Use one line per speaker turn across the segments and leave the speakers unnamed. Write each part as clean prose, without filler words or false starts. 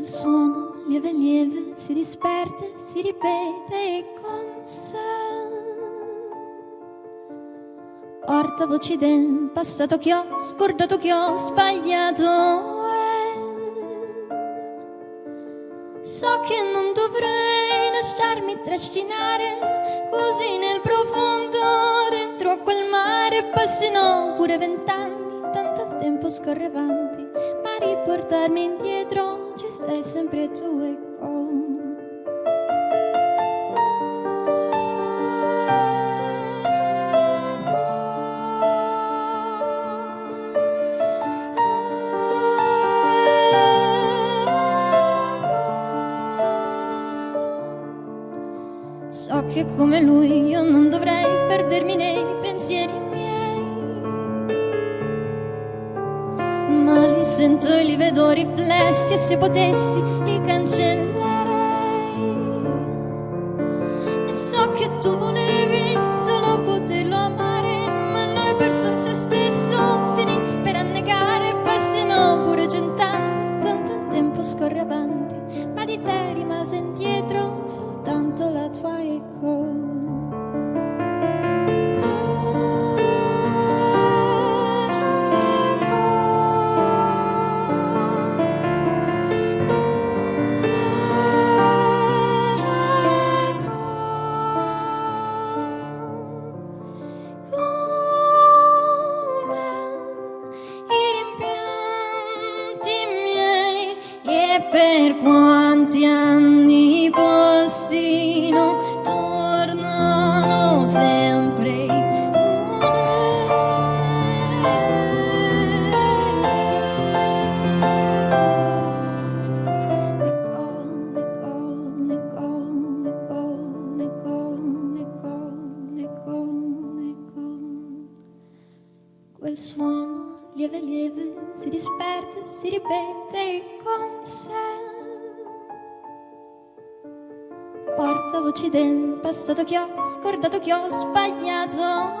Quel suono lieve lieve si disperde, si ripete con sé. Porta voci del passato che ho scordato, che ho sbagliato. So che non dovrei lasciarmi trascinare così nel profondo dentro a quel mare. Passino pure 20 anni, tanto il tempo scorre avanti, ma riportarmi indietro ci sei sempre tu e so che come lui io non dovrei perdermi nei pensieri miei, ma li sento e li vedo riflessi, e se potessi li cancellerei. E so che tu volevi solo poterlo amare, ma lui perso in se stesso finì per annegare. Passino pure 100 anni, tanto il tempo scorre avanti, ma di te rimase indietro soltanto la tua eco. Per quanti anni passino, tornano sempre quel suono lieve lieve si disperde, si ripete con sé. Porta voci del passato che ho scordato, che ho sbagliato.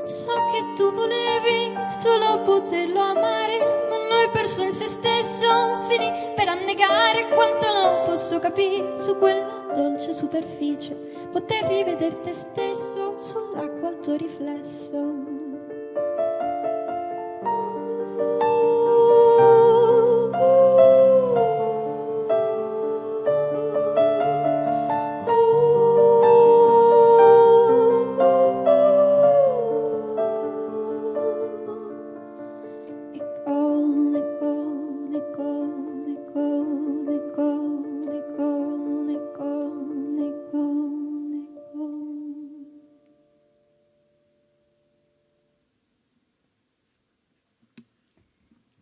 So che tu volevi solo poterlo amare, ma lui perso in se stesso finì per annegare. Quanto non posso capire su quella dolce superficie, poter rivedere te stesso sull'acqua al tuo riflesso.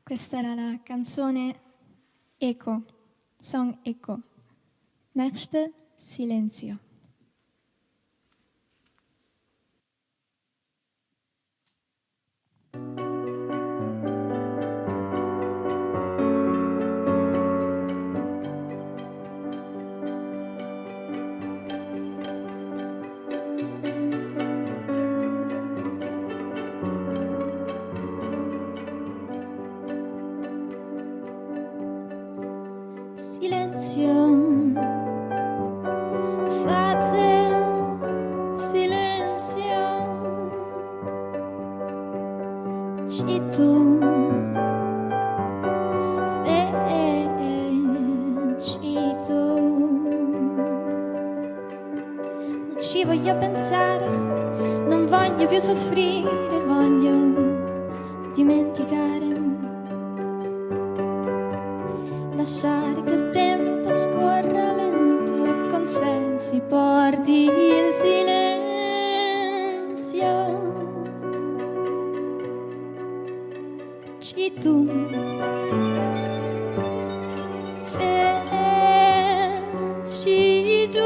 Questa era la canzone Eco, Song Eco. Nächste Silenzio.
Fate silenzio, cito, cito. Non ci voglio pensare, non voglio più soffrire, voglio dimenticare. Lasciare che il tempo scorra lento e con sé si porti il silenzio. Citu, citu.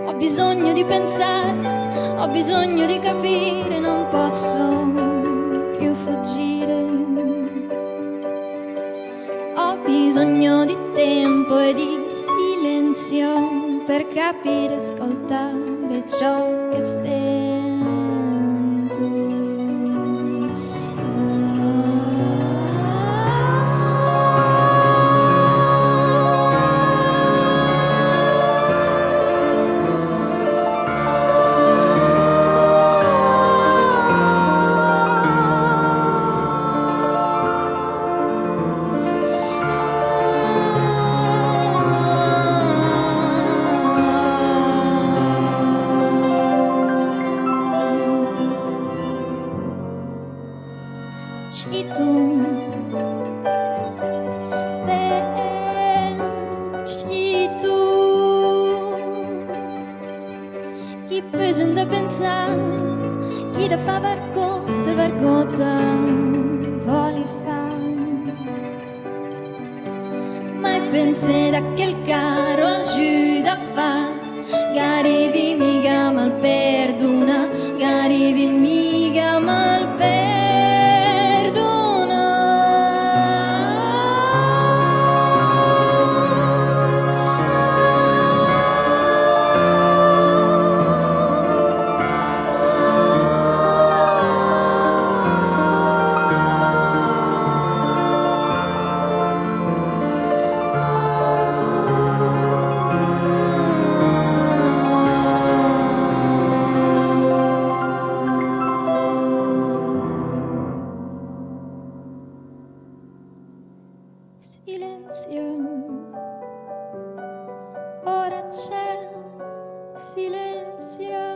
Ho bisogno di pensare, ho bisogno di capire, non posso più fuggire. Ho bisogno di tempo e di silenzio per capire, ascoltare ciò che sento. vergogna voli fa. Mai pensé d'aquel caro giù da fa, garivi mica mal perdona, garivi mica mal perdona. Silenzio, ora c'è silenzio,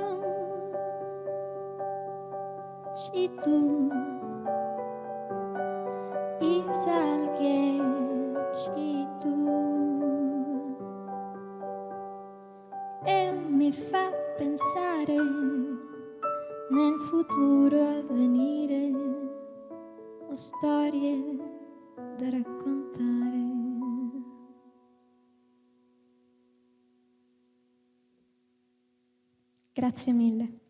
ci tu, isalghe, ci tu, e mi fa pensare nel futuro a venire, ho storie da raccontare.
Grazie mille.